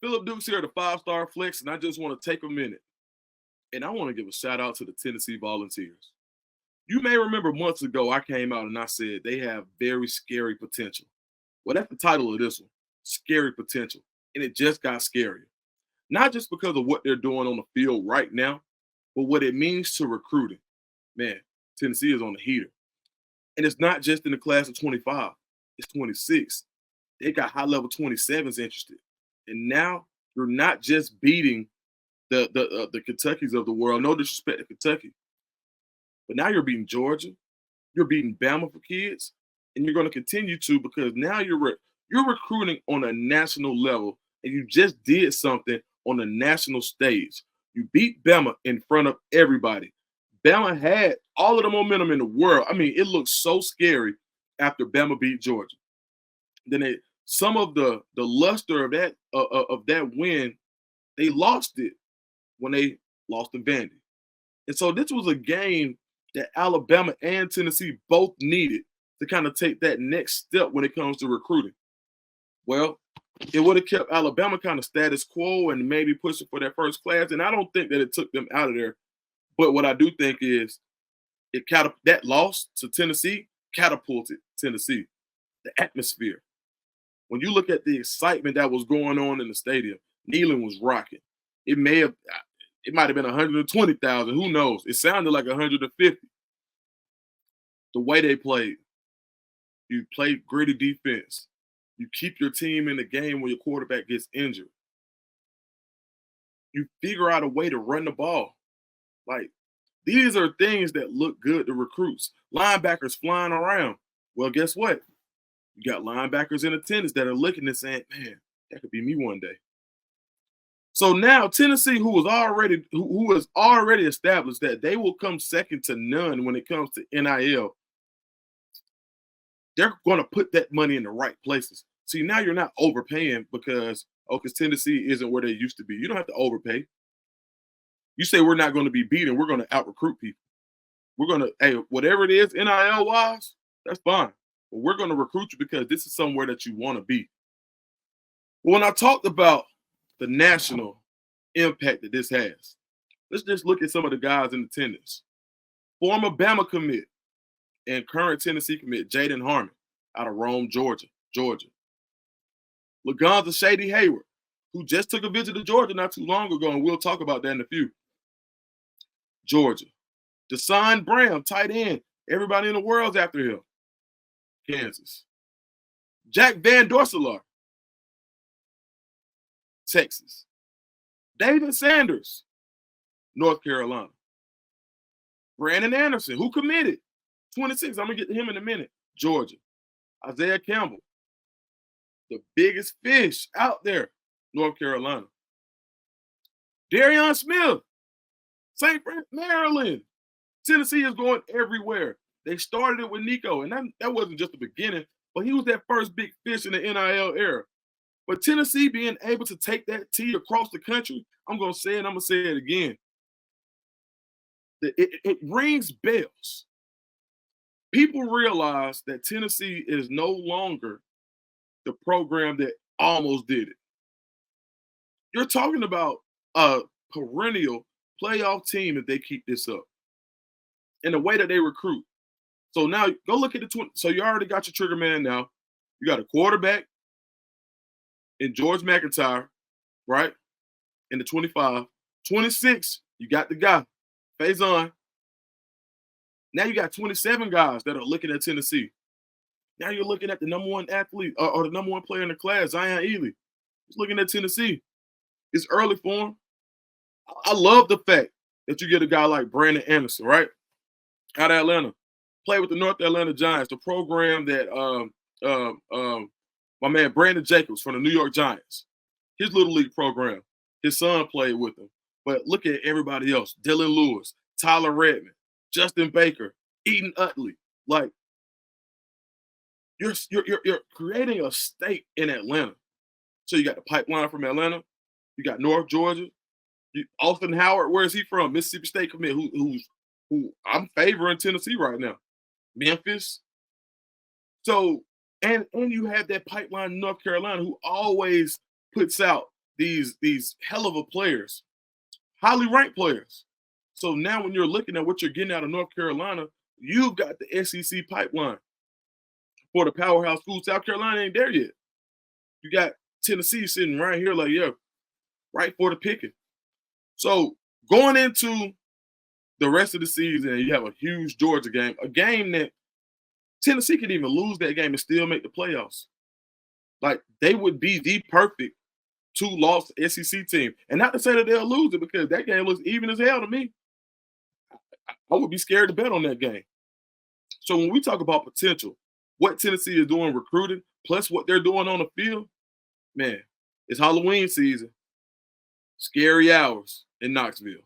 Phillip Dukes here, the five-star flex, and I just want to take a minute and I want to give a shout out to the Tennessee Volunteers. You may remember months ago I came out and I said they have very scary potential. Well, that's the title of this one, Scary Potential. And it just got scarier. Not just because of what they're doing on the field right now, but what it means to recruiting. Man, Tennessee is on the heater. And it's not just in the class of 25, it's 26. They got high level 27s interested. And now you're not just beating the Kentuckys of the world. No disrespect to Kentucky, but now you're beating Georgia, you're beating Bama for kids, and you're going to continue to because now you're recruiting on a national level, and you just did something on a national stage. You beat Bama in front of everybody. Bama had all of the momentum in the world. I mean, it looked so scary after Bama beat Georgia. Then some of the luster of that win, they lost it when they lost to Vandy. And so this was a game that Alabama and Tennessee both needed to kind of take that next step when it comes to recruiting. Well, it would have kept Alabama kind of status quo and maybe pushing for that first class. And I don't think that it took them out of there. But what I do think is that loss to Tennessee catapulted Tennessee, the atmosphere. When you look at the excitement that was going on in the stadium, Neyland was rocking. It might have been 120,000. Who knows? It sounded like 150. The way they played, you play gritty defense. You keep your team in the game when your quarterback gets injured. You figure out a way to run the ball. Like, these are things that look good to recruits. Linebackers flying around. Well, guess what? You got linebackers in attendance that are looking and saying, man, that could be me one day. So now Tennessee, who has already established that they will come second to none when it comes to NIL, they're going to put that money in the right places. See, now you're not overpaying because Tennessee isn't where they used to be. You don't have to overpay. You say we're not going to be beaten. We're going to out-recruit people. We're going to, hey, whatever it is, NIL-wise, that's fine. But we're going to recruit you because this is somewhere that you want to be. When I talked about the national impact that this has, let's just look at some of the guys in attendance. Former Bama commit and current Tennessee commit, Jaden Harmon out of Rome, Georgia. Lagonza Shady Hayward, who just took a visit to Georgia not too long ago, and we'll talk about that in a few. Georgia. Desan Bram, tight end. Everybody in the world's after him. Kansas. Jack Van Dorselaar, Texas. David Sanders, North Carolina. Brandon Anderson, who committed, 26. I'm going to get to him in a minute. Georgia. Isaiah Campbell, the biggest fish out there, North Carolina. Darion Smith, St. Francis, Maryland. Tennessee is going everywhere. They started it with Nico, and that wasn't just the beginning, but he was that first big fish in the NIL era. But Tennessee being able to take that T across the country, I'm going to say it, I'm going to say it again. It rings bells. People realize that Tennessee is no longer the program that almost did it. You're talking about a perennial playoff team if they keep this up. And the way that they recruit. So now go look at so you already got your trigger man now. You got a quarterback in George McIntyre, right? In the 25. 26, you got the guy, Faison. Now you got 27 guys that are looking at Tennessee. Now you're looking at the number one athlete or the number one player in the class, Zion Ely. He's looking at Tennessee. It's early for him. I love the fact that you get a guy like Brandon Anderson, right? Out of Atlanta. Play with the North Atlanta Giants, the program that my man Brandon Jacobs from the New York Giants, his little league program, his son played with him. But look at everybody else: Dylan Lewis, Tyler Redmond, Justin Baker, Eden Utley. Like you're creating a state in Atlanta. So you got the pipeline from Atlanta, you got North Georgia, Austin Howard. Where is he from? Mississippi State commit. Who I'm favoring Tennessee right now. Memphis. So and you have that pipeline in North Carolina who always puts out these hell of a players, highly ranked players. So now when you're looking at what you're getting out of North Carolina, you've got the SEC pipeline for the powerhouse school. South Carolina ain't there yet. You got Tennessee sitting right here, like, yeah, right for the picking. So going into the rest of the season, you have a huge Georgia game, a game that Tennessee could even lose that game and still make the playoffs. Like, they would be the perfect two-loss SEC team. And not to say that they'll lose it, because that game looks even as hell to me. I would be scared to bet on that game. So when we talk about potential, what Tennessee is doing recruiting, plus what they're doing on the field, man, it's Halloween season. Scary hours in Knoxville.